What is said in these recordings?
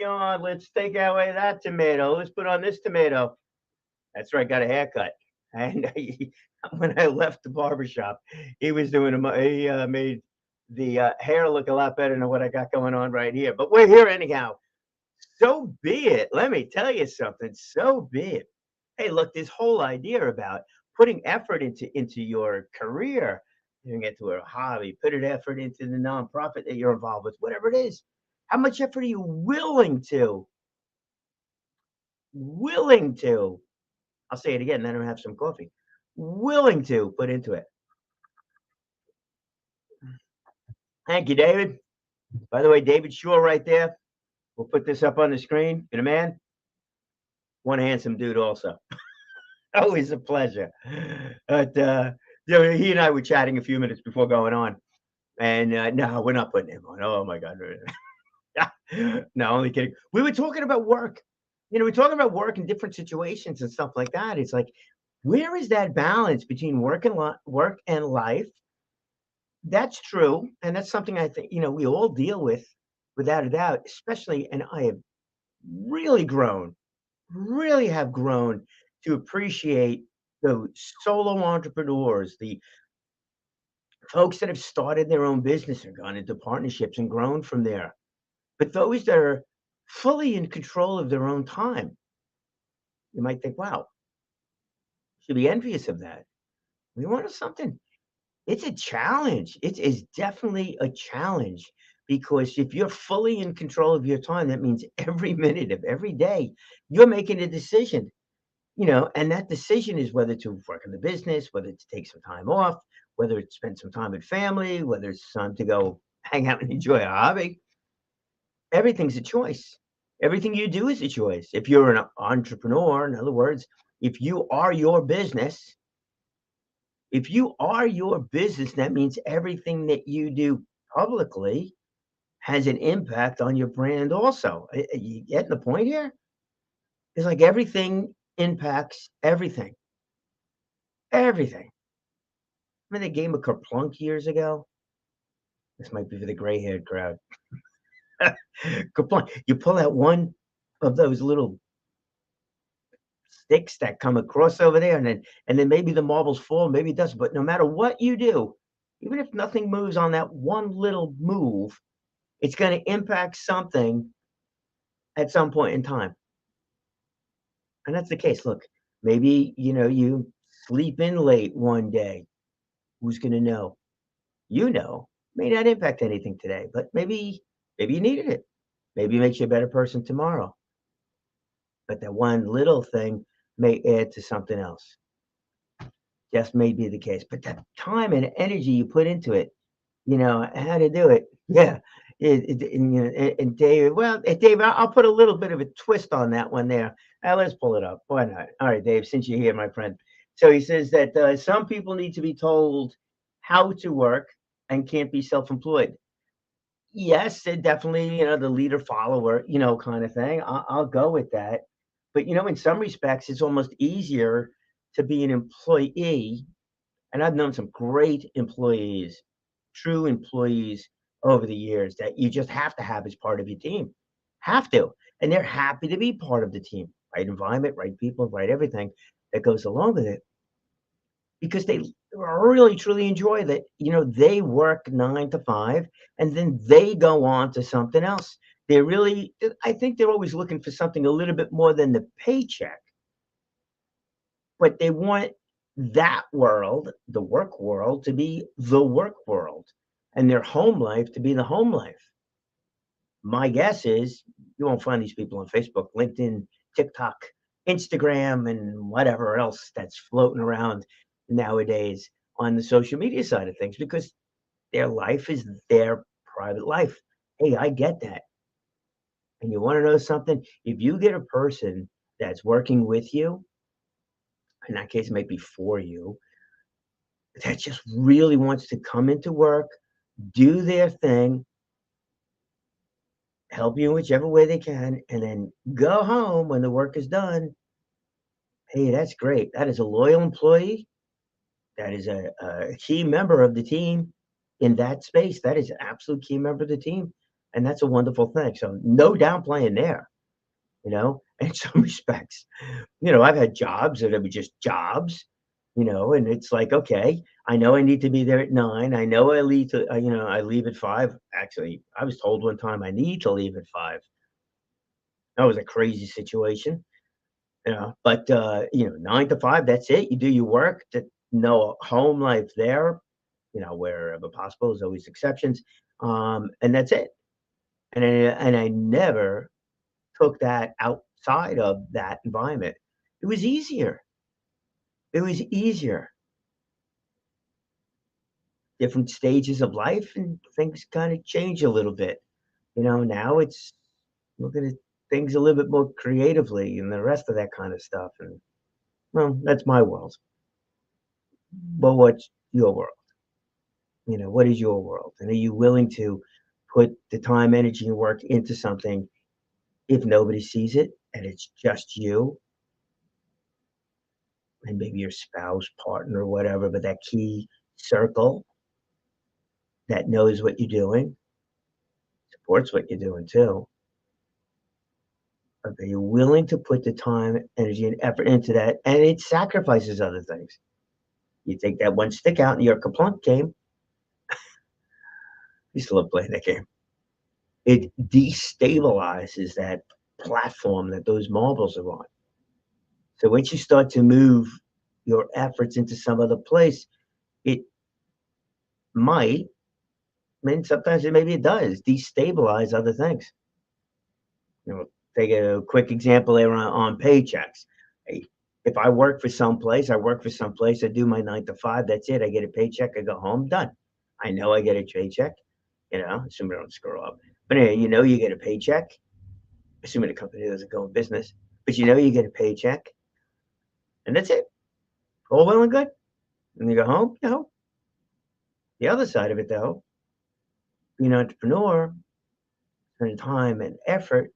God, let's take away that tomato. Let's put on this tomato. That's right, got a haircut. And when I left the barbershop, he was doing he made the hair look a lot better than what I got going on right here. But we're here anyhow. So be it. Let me tell you something. So be it. Hey, look, this whole idea about putting effort into your career, doing it to a hobby, put an effort into the nonprofit that you're involved with, whatever it is. How much effort are you willing to? I'll say it again, then I'll have some coffee. Willing to put into it. Thank you, David. By the way, David Shore right there. We'll put this up on the screen. You the man? One handsome dude also. Always a pleasure. But he and I were chatting a few minutes before going on. And no, we're not putting him on. Oh my God. No, only kidding. We were talking about work. We're talking about work in different situations and stuff like that. It's like, where is that balance between work and life? That's true, and that's something I think we all deal with, without a doubt. Especially, and I have really grown, really have grown to appreciate the solo entrepreneurs, the folks that have started their own business and gone into partnerships and grown from there. But those that are fully in control of their own time, you might think, wow, should be envious of that. We want something. It's a challenge. It is definitely a challenge because if you're fully in control of your time, that means every minute of every day you're making a decision, and that decision is whether to work in the business, whether to take some time off, whether to spend some time with family, whether it's time to go hang out and enjoy a hobby. Everything's a choice. Everything you do is a choice. If you're an entrepreneur, in other words, if you are your business, if you are your business, that means everything that you do publicly has an impact on your brand also. You getting the point here? It's like everything impacts everything. Everything. Remember the game of Kerplunk years ago? This might be for the gray-haired crowd. Kerplunk. You pull out one of those little sticks that come across over there, and then maybe the marbles fall, maybe it doesn't. But no matter what you do, even if nothing moves on that one little move, it's going to impact something at some point in time. And that's the case. Look, maybe, you sleep in late one day. Who's going to know? May not impact anything today, but maybe you needed it. Maybe it makes you a better person tomorrow. But that one little thing may add to something else. Just may be the case. But the time and energy you put into it, how to do it. Yeah. And Dave, well, Dave, I'll put a little bit of a twist on that one there. Let's pull it up. Why not? All right, Dave, since you're here, my friend. So he says that some people need to be told how to work and can't be self-employed. Yes, it definitely, the leader follower, kind of thing. I'll go with that. But, in some respects, it's almost easier to be an employee. And I've known some great employees, true employees over the years that you just have to have as part of your team. Have to. And they're happy to be part of the team. Right environment, right people, right everything that goes along with it. Because they really truly enjoy that, they work 9 to 5 and then they go on to something else. I think they're always looking for something a little bit more than the paycheck, but they want that world, the work world, to be the work world and their home life to be the home life. My guess is you won't find these people on Facebook, LinkedIn, TikTok, Instagram, and whatever else that's floating around nowadays on the social media side of things because their life is their private life. Hey, I get that. And you want to know something? If you get a person that's working with you, in that case, it might be for you, that just really wants to come into work, do their thing, help you in whichever way they can, and then go home when the work is done. Hey, that's great. That is a loyal employee. That is a key member of the team in that space. That is an absolute key member of the team. and that's a wonderful thing. So no downplaying there, in some respects. I've had jobs that were just jobs, and it's like, okay, I know I need to be there at 9. I know I leave at 5. Actually, I was told one time I need to leave at 5. That was a crazy situation, but 9 to 5, that's it. You do your work. No home life there, wherever possible. There's always exceptions. And that's it. And I never took that outside of that environment. It was easier. It was easier. Different stages of life and things kind of change a little bit. Now it's looking at things a little bit more creatively and the rest of that kind of stuff. And well, that's my world. But what's your world? What is your world? And are you willing to put the time, energy, and work into something if nobody sees it and it's just you and maybe your spouse, partner, whatever, but that key circle that knows what you're doing, supports what you're doing too. Are you willing to put the time, energy, and effort into that? And it sacrifices other things. You take that one stick out in your Kaplunk game, you still love playing that game. It destabilizes that platform that those marbles are on. So once you start to move your efforts into some other place, it might, sometimes maybe it does destabilize other things. Take a quick example there on paychecks. Hey, if I work for someplace, I work for someplace, I do my 9 to 5, that's it. I get a paycheck, I go home, done. I know I get a paycheck, assuming I don't screw up. But anyway, you get a paycheck, assuming the company doesn't go in business, but you get a paycheck, and that's it. All well and good. And you go home, The other side of it, though, being an entrepreneur, spending time and effort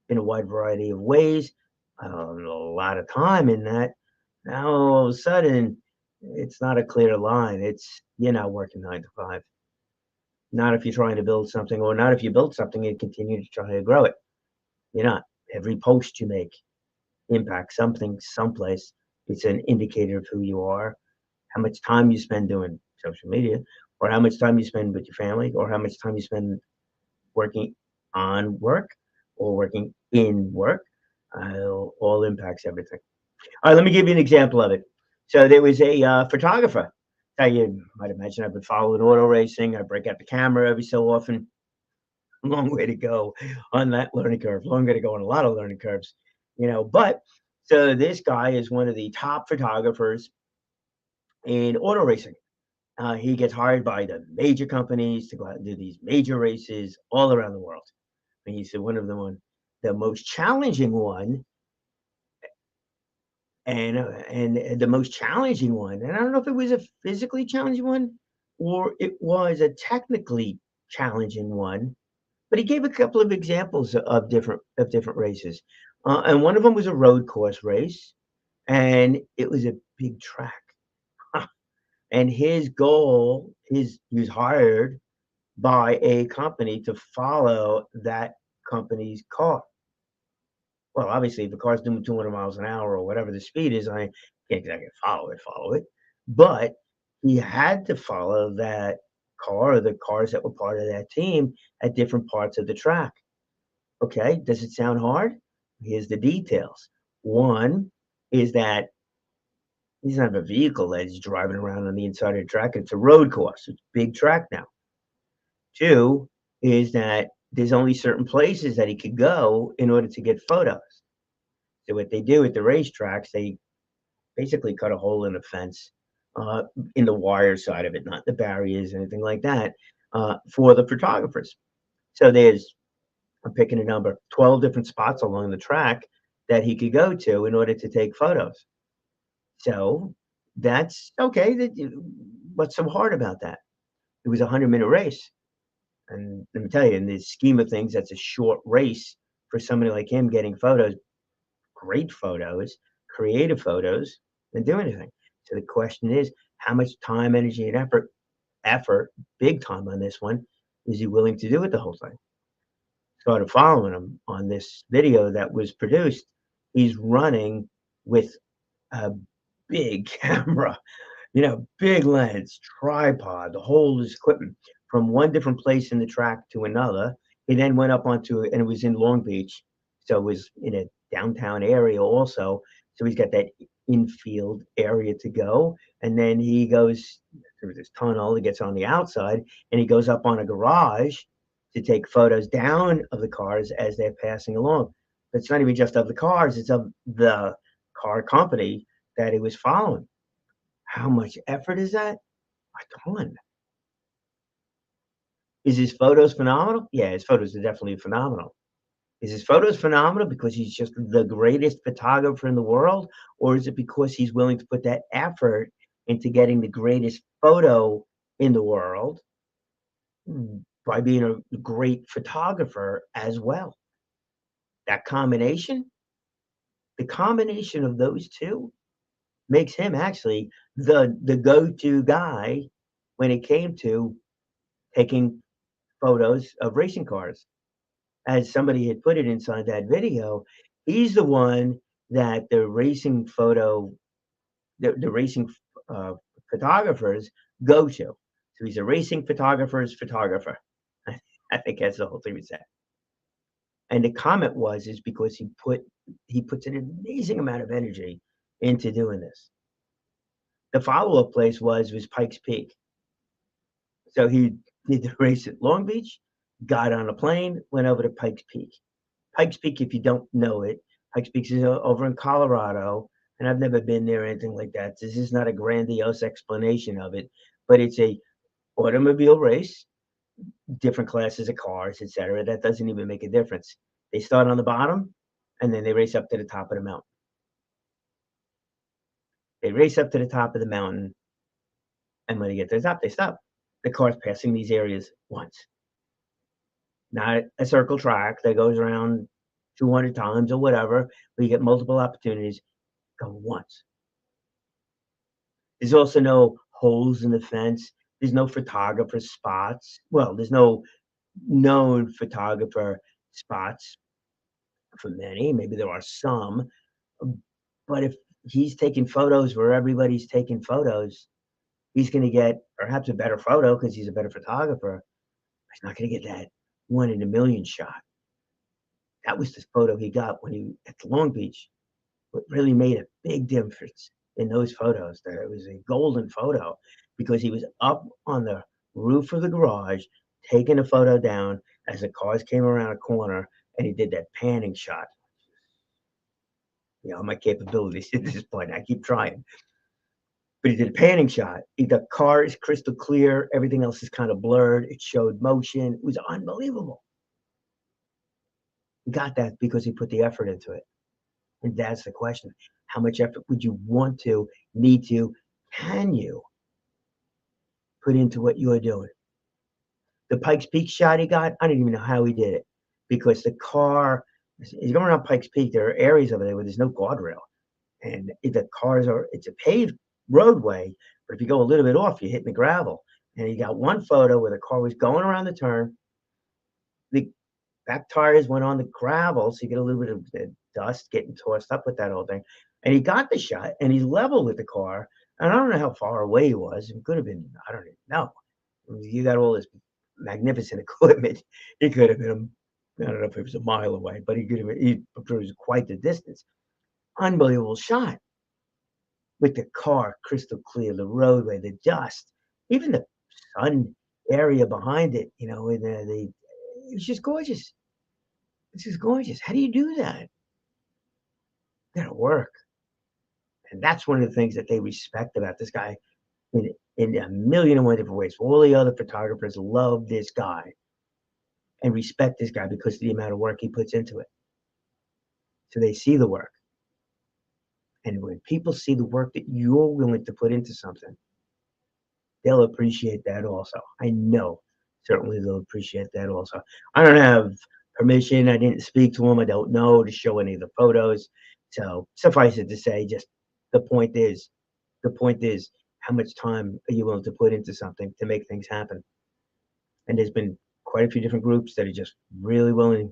in a wide variety of ways, a lot of time in that. Now all of a sudden, it's not a clear line. You're not working 9 to 5. Not if you're trying to build something, or not if you build something and continue to try to grow it. You're not. Every post you make impacts something, someplace. It's an indicator of who you are, how much time you spend doing social media, or how much time you spend with your family, or how much time you spend working on work or working in work. All impacts everything. All right, let me give you an example of it. So there was a photographer. Now you might imagine I've been following auto racing. I break out the camera every so often. Long way to go on that learning curve. Long way to go on a lot of learning curves, But so this guy is one of the top photographers in auto racing. He gets hired by the major companies to go out and do these major races all around the world. And he said one of the most challenging one, and the most challenging one, and I don't know if it was a physically challenging one or it was a technically challenging one, but he gave a couple of examples of different races. And one of them was a road course race, and it was a big track. And his goal is he was hired by a company to follow that company's car. Well, obviously, if the car's doing 200 miles an hour or whatever the speed is, I can't exactly follow it. But he had to follow that car or the cars that were part of that team at different parts of the track. Okay, does it sound hard? Here's the details. One is that he's not a vehicle that he's driving around on the inside of the track. It's a road course. It's a big track now. Two is that there's only certain places that he could go in order to get photos. So what they do at the racetracks, they basically cut a hole in the fence, uh, in the wire side of it, not the barriers, anything like that, for the photographers. So I'm picking a number, 12 different spots along the track that he could go to in order to take photos. So that's okay. What's so hard about that? It was a 100-minute race. And let me tell you, in the scheme of things, that's a short race for somebody like him getting photos, great photos, creative photos, and do anything. So the question is, how much time, energy, and effort, big time on this one, is he willing to do it the whole thing? started following him on this video that was produced. He's running with a big camera, big lens, tripod, the whole his equipment from one different place in the track to another. He then went up onto it, and it was in Long Beach, so it was in a downtown area also. So he's got that infield area to go, and then he goes through this tunnel. He gets on the outside, and he goes up on a garage to take photos down of the cars as they're passing along. But it's not even just of the cars; it's of the car company that he was following. How much effort is that? A ton. Is his photos phenomenal? Yeah, his photos are definitely phenomenal. Is his photos phenomenal because he's just the greatest photographer in the world? Or is it because he's willing to put that effort into getting the greatest photo in the world by being a great photographer as well? That combination, the combination of those two makes him actually the go-to guy when it came to taking photos of racing cars. As somebody had put it inside that video, he's the one that the racing uh, photographers go to. So he's a racing photographer's photographer. I think that's the whole thing we said. And the comment was is because he puts an amazing amount of energy into doing this. The follow-up place was Pikes Peak. So he did the race at Long Beach, got on a plane, went over to Pikes Peak. Pikes Peak, if you don't know it, Pikes Peak is over in Colorado, and I've never been there or anything like that. This is not a grandiose explanation of it, but it's a automobile race, different classes of cars, etc. That doesn't even make a difference. They start on the bottom, and then they race up to the top of the mountain. They race up to the top of the mountain, and when they get to the top, they stop. The car's passing these areas once, not a circle track that goes around 200 times or whatever, where you get multiple opportunities. Go once. There's also no holes in the fence. There's no photographer spots. Well, there's no known photographer spots for many. Maybe there are some, but if he's taking photos where everybody's taking photos, he's going to get perhaps a better photo because he's a better photographer. He's not going to get that one in a million shot. That was the photo he got when he at Long Beach. What really made a big difference in those photos, that it was a golden photo because he was up on the roof of the garage taking a photo down as the cars came around a corner, and he did that panning shot. My capabilities at this point, I keep trying. But he did a panning shot. The car is crystal clear. Everything else is kind of blurred. It showed motion. It was unbelievable. He got that because he put the effort into it. And that's the question. How much effort would you want to, need to, can you put into what you're doing? The Pikes Peak shot he got, I don't even know how he did it because the car, he's going around Pikes Peak. There are areas over there where there's no guardrail. And it's a paved roadway, but if you go a little bit off, you're hitting the gravel. And he got one photo where the car was going around the turn. The back tires went on the gravel, so you get a little bit of the dust getting tossed up with that whole thing. And he got the shot, and he's level with the car. And I don't know how far away he was. It could have been, I don't even know. You got all this magnificent equipment. He could have been, I don't know if it was a mile away, but it was quite the distance. Unbelievable shot with the car crystal clear, the roadway, the dust, even the sun area behind it, and it's just gorgeous. It's just gorgeous. How do you do that? You gotta work. And that's one of the things that they respect about this guy in a million and one different ways. All the other photographers love this guy and respect this guy because of the amount of work he puts into it. So they see the work. And when people see the work that you're willing to put into something, they'll appreciate that also. I know certainly they'll appreciate that also. I don't have permission. I didn't speak to him. I don't know to show any of the photos. So suffice it to say, just the point is, how much time are you willing to put into something to make things happen? And there's been quite a few different groups that are just really willing,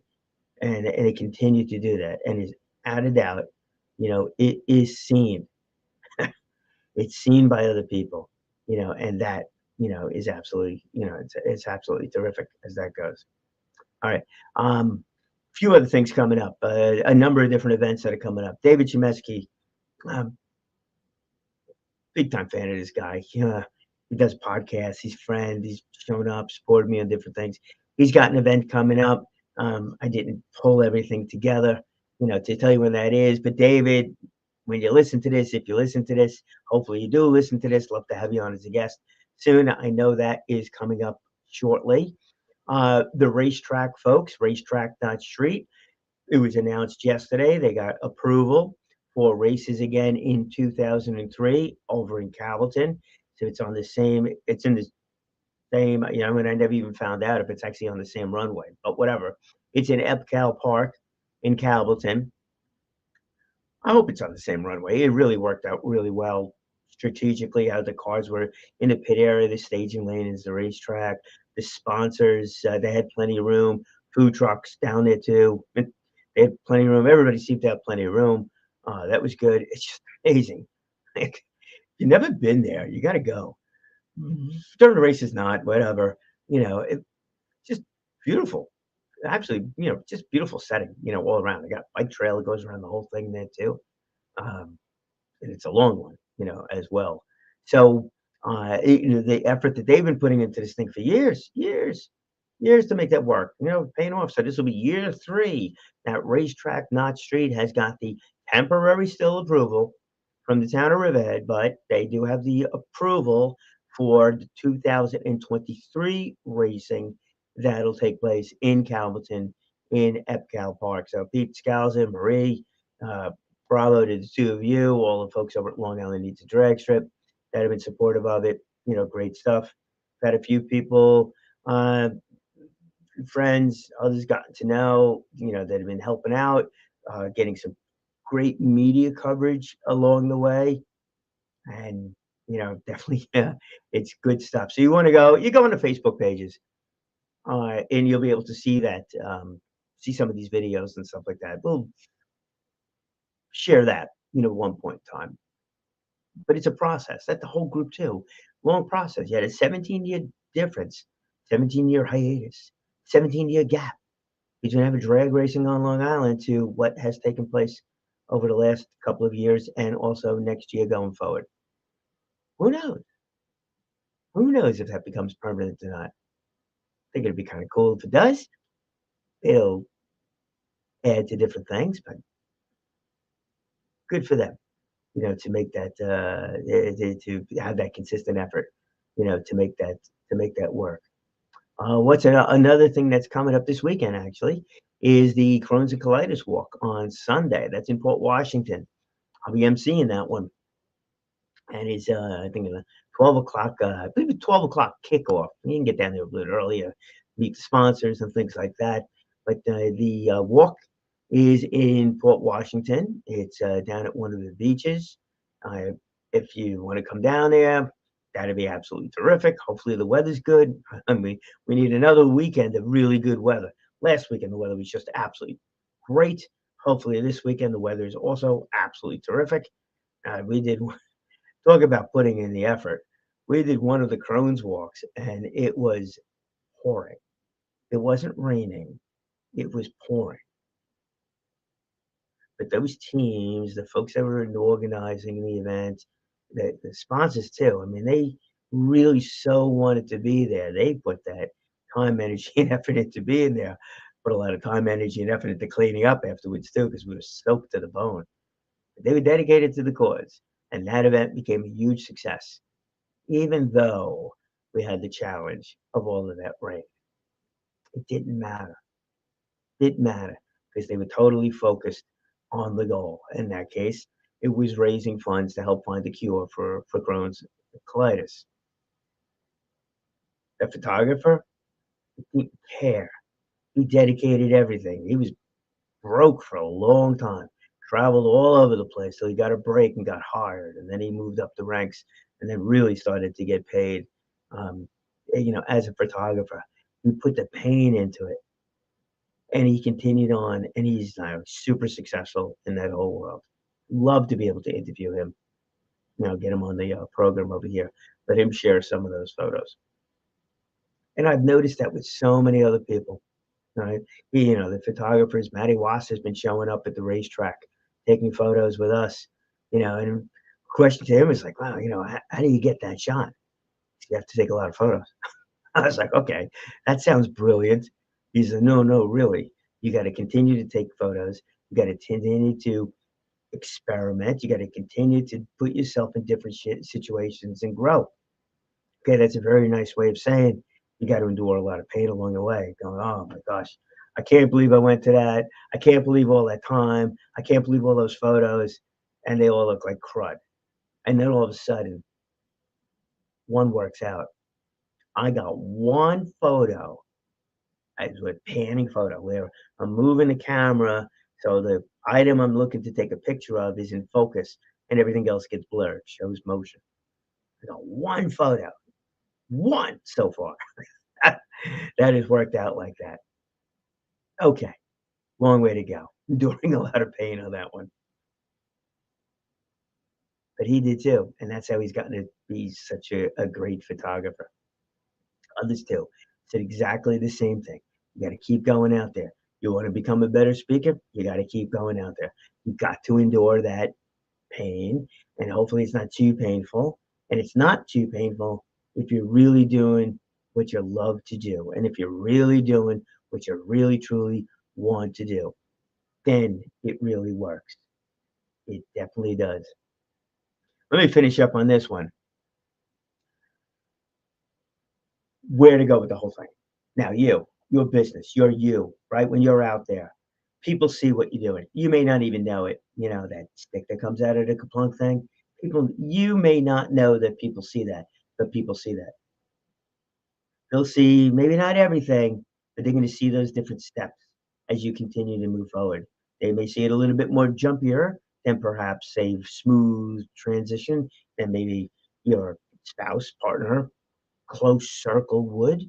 and they continue to do that, and is out of doubt, it is seen. It's seen by other people, and that, is absolutely, it's absolutely terrific as that goes. All right. Few other things coming up. A number of different events that are coming up. David Chemesky, um, big time fan of this guy. He does podcasts. He's friend. He's shown up, supported me on different things. He's got an event coming up. I didn't pull everything together, to tell you when that is. But David, when you listen to this, if you listen to this, hopefully you do listen to this. Love to have you on as a guest soon. I know that is coming up shortly. The racetrack folks, Racetrack Street. It was announced yesterday. They got approval for races again in 2003 over in Calverton. So it's in the same, and I never even found out if it's actually on the same runway, but whatever. It's in Epcal Park in Calverton. I hope it's on the same runway. It really worked out really well strategically how the cars were in the pit area, the staging lane is the racetrack. The sponsors, they had plenty of room. Food trucks down there too. They had plenty of room. Everybody seemed to have plenty of room. That was good. It's just amazing. Like, if you've never been there, you got to go. During the race is not, whatever. It's just beautiful. Absolutely, just beautiful setting, all around. They got a bike trail that goes around the whole thing there too. Um, and it's a long one, as well. So, the effort that they've been putting into this thing for years, years, years to make that work, paying off. So this will be year 3 that Racetrack Knott Street has got the temporary still approval from the town of Riverhead, but they do have the approval for the 2023 racing that'll take place in Calverton in Epcal Park. So Pete Scalza, Marie, uh, bravo to the two of you, all the folks over at Long Island Needs a Drag Strip that have been supportive of it. Great stuff. Had a few people, uh, friends, others gotten to know, that have been helping out, getting some great media coverage along the way. And, definitely, yeah, it's good stuff. So you go on the Facebook pages, and you'll be able to see that, see some of these videos and stuff like that. We'll share that, one point in time. But it's a process. That the whole group too. Long process. You had a 17-year difference, 17-year hiatus, 17-year gap between having drag racing on Long Island to what has taken place over the last couple of years and also next year going forward. Who knows? Who knows if that becomes permanent or not? I think it'd be kind of cool if it does. It'll add to different things, but good for them, to make that to have that consistent effort, to make that work. What's another thing that's coming up this weekend actually is the Crohn's and Colitis Walk on Sunday. That's in Port Washington. I'll be emceeing that one, and it's I think 12 o'clock. I believe it's 12 o'clock kickoff. You can get down there a little earlier, meet the sponsors and things like that. But the walk is in Port Washington. It's down at one of the beaches. Uh, if you want to come down there, that'd be absolutely terrific. Hopefully the weather's good. I mean, we need another weekend of really good weather. Last weekend the weather was just absolutely great. Hopefully this weekend the weather is also absolutely terrific. We did talk about putting in the effort. We did one of the Crohn's walks and it was pouring. It wasn't raining. It was pouring. But those teams, the folks that were organizing the event, the sponsors too, I mean, they really so wanted to be there. They put that time, energy, and effort into being there. Put a lot of time, energy, and effort into cleaning up afterwards too, because we were soaked to the bone. But they were dedicated to the cause, and that event became a huge success, even though we had the challenge of all of that rain. It didn't matter. Didn't matter because they were totally focused on the goal. In that case, it was raising funds to help find a cure for Crohn's colitis. The photographer didn't care. He dedicated everything. He was broke for a long time, traveled all over the place till he got a break and got hired, and then he moved up the ranks and then really started to get paid, as a photographer. He put the pain into it, and he continued on, and he's now super successful in that whole world. Love to be able to interview him, get him on the program over here, let him share some of those photos. And I've noticed that with so many other people, right? The photographers, Matty Wass has been showing up at the racetrack, taking photos with us, and question to him is like, wow, how do you get that shot? You have to take a lot of photos. I was like, okay, that sounds brilliant. He said, no, no, really. You got to continue to take photos. You got to continue to experiment. You got to continue to put yourself in different situations and grow. Okay, that's a very nice way of saying you got to endure a lot of pain along the way. Going, oh my gosh, I can't believe I went to that. I can't believe all that time. I can't believe all those photos, and they all look like crud. And then all of a sudden, one works out. I got one photo. It's a panning photo where I'm moving the camera so the item I'm looking to take a picture of is in focus and everything else gets blurred, shows motion. I got one photo, one so far. That has worked out like that. Okay, long way to go. Enduring a lot of pain on that one. But he did too, and that's how he's gotten to be such a great photographer. Others too said exactly the same thing. You got to keep going out there. You want to become a better speaker? You got to keep going out there. You got to endure that pain, and hopefully it's not too painful. And it's not too painful if you're really doing what you love to do, and if you're really doing what you really truly want to do, then it really works. It definitely does. Let me finish up on this one. Where to go with the whole thing. Now, your business, you're you, right? When you're out there, people see what you're doing. You may not even know it. That stick that comes out of the Kaplunk thing. You may not know that people see that, but people see that. They'll see maybe not everything, but they're going to see those different steps as you continue to move forward. They may see it a little bit more jumpier than perhaps a smooth transition than maybe your spouse, partner, close circle would.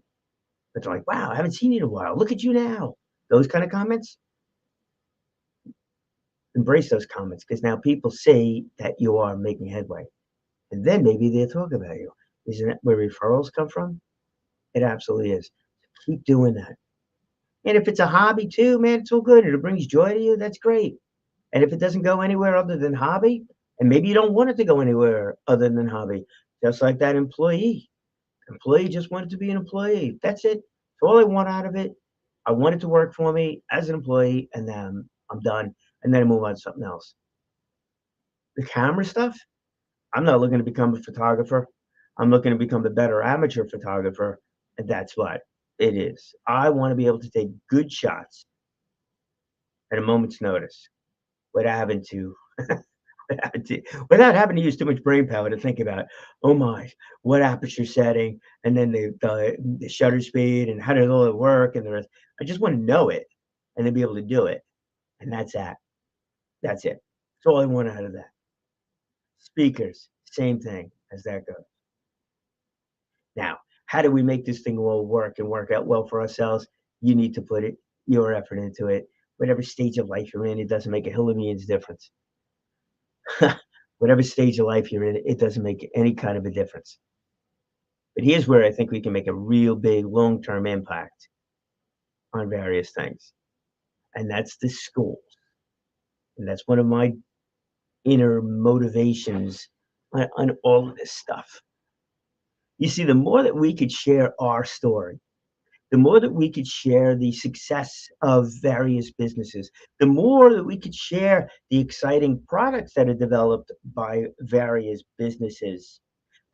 But they're like, wow, I haven't seen you in a while. Look at you now. Those kind of comments, embrace those comments because now people see that you are making headway. And then maybe they'll talk about you. Isn't that where referrals come from? It absolutely is. Keep doing that. And if it's a hobby too, man, it's all good. And it brings joy to you, that's great. And if it doesn't go anywhere other than hobby, and maybe you don't want it to go anywhere other than hobby, just like that employee. Employee just wanted to be an employee. That's it. That's all I want out of it. I want it to work for me as an employee, and then I'm done. And then I move on to something else. The camera stuff, I'm not looking to become a photographer. I'm looking to become a better amateur photographer. And that's what it is. I want to be able to take good shots at a moment's notice without having to without having to use too much brain power to think about, oh my, what aperture setting, and then the shutter speed, and how does all it work, and the rest. I just want to know it, and then be able to do it, and that's that. That's it. That's all I want out of that. Speakers, same thing as that goes. Now, how do we make this thing all work and work out well for ourselves? You need to put your effort into it. Whatever stage of life you're in, it doesn't make a hill of beans difference. Whatever stage of life you're in, it doesn't make any kind of a difference. But here's where I think we can make a real big long-term impact on various things, and that's the schools. And that's one of my inner motivations on all of this stuff. You see, the more that we could share our story, the more that we could share the success of various businesses, the more that we could share the exciting products that are developed by various businesses,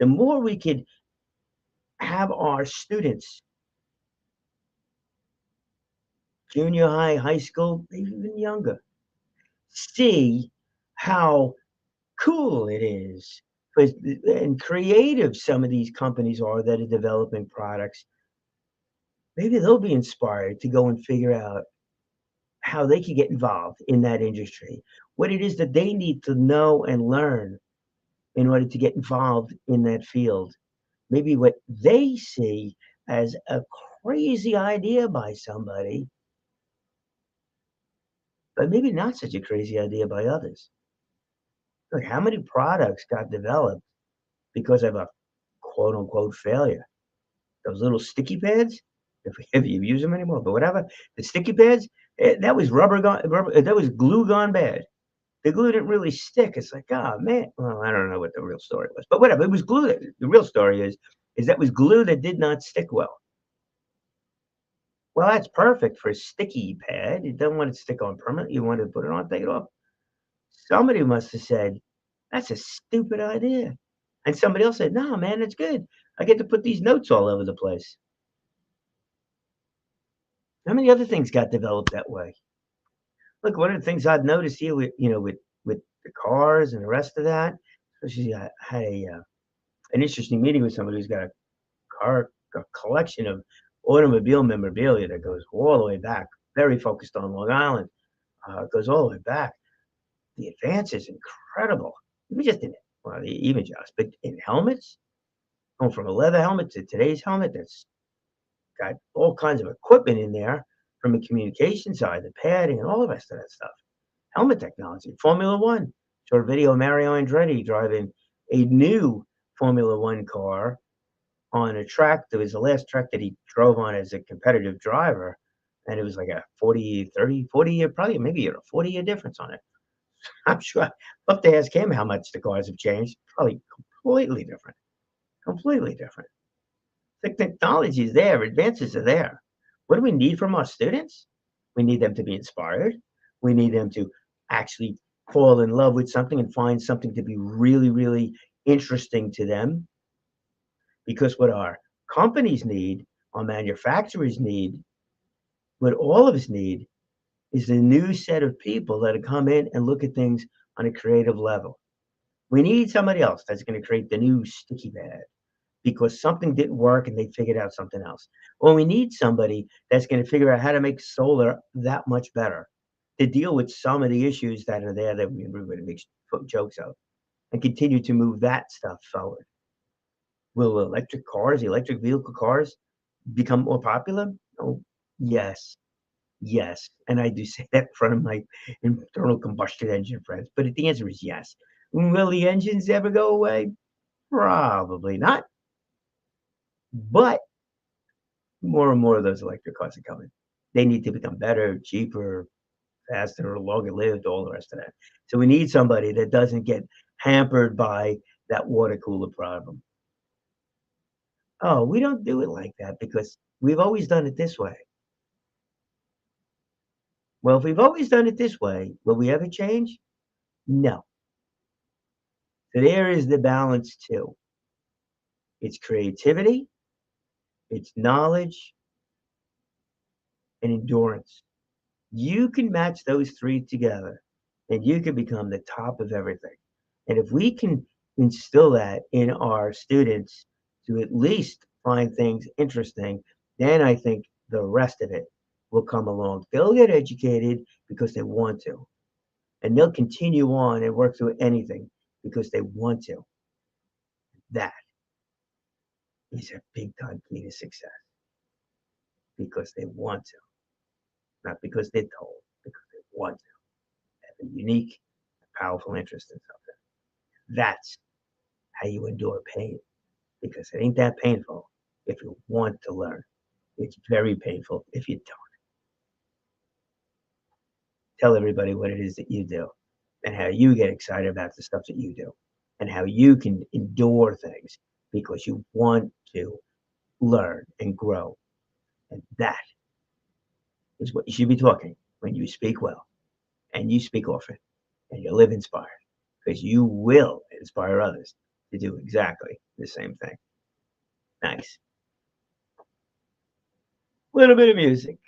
the more we could have our students, junior high, high school, maybe even younger, see how cool it is and creative some of these companies are that are developing products. Maybe they'll be inspired to go and figure out how they can get involved in that industry, what it is that they need to know and learn in order to get involved in that field. Maybe what they see as a crazy idea by somebody, but maybe not such a crazy idea by others. Look, how many products got developed because of a quote unquote failure? Those little sticky pads, if you use them anymore, but whatever, the sticky pads, that was that was glue gone bad. The glue didn't really stick. It's like, oh man. Well, I don't know what the real story was, but whatever. It was glue. The real story is that was glue that did not stick well. Well, that's perfect for a sticky pad. You don't want it to stick on permanently. You want to put it on, take it off. Somebody must have said, "That's a stupid idea," and somebody else said, "No, man, it's good. I get to put these notes all over the place." How many other things got developed that way? Look, one of the things I've noticed here with with the cars and the rest of that, especially I had an interesting meeting with somebody who's got a collection of automobile memorabilia that goes all the way back. Very focused on Long Island, goes all the way back. The advance is incredible. Even just in well, even just, but in helmets, going from a leather helmet to today's helmet that's got all kinds of equipment in there from the communication side, the padding, and all the rest of that stuff. Helmet technology, Formula One. Saw a video of Mario Andretti driving a new Formula One car on a track that was the last track that he drove on as a competitive driver. And it was like a 40, 30, 40 year, probably maybe a 40-year difference on it. I'm sure I'd love to ask him how much the cars have changed. Probably completely different. Completely different. The technology is there, advances are there. What do we need from our students? We need them to be inspired. We need them to actually fall in love with something and find something to be really, really interesting to them. Because what our companies need, our manufacturers need, what all of us need is a new set of people that come in and look at things on a creative level. We need somebody else that's going to create the new sticky pad because something didn't work and they figured out something else. Well, we need somebody that's going to figure out how to make solar that much better to deal with some of the issues that are there that everybody makes jokes of and continue to move that stuff forward. Will electric vehicle cars become more popular? Oh, yes, yes. And I do say that in front of my internal combustion engine friends, but the answer is yes. Will the engines ever go away? Probably not. But more and more of those electric cars are coming. They need to become better, cheaper, faster, longer lived, all the rest of that. So we need somebody that doesn't get hampered by that water cooler problem. Oh, we don't do it like that because we've always done it this way. Well, if we've always done it this way, will we ever change? No. So there is the balance too. It's creativity, it's knowledge, and endurance. You can match those three together and you can become the top of everything. And if we can instill that in our students to at least find things interesting, then I think the rest of it will come along. They'll get educated because they want to, and they'll continue on and work through anything because they want to. That is a big time key to success because they want to, not because they're told, because they want to have a unique, powerful interest in something. That's how you endure pain because it ain't that painful if you want to learn. It's very painful if you don't. Tell everybody what it is that you do and how you get excited about the stuff that you do and how you can endure things because you want to learn and grow. And that is what you should be talking when you speak well and you speak often and you live inspired because you will inspire others to do exactly the same thing. Nice. Little bit of music.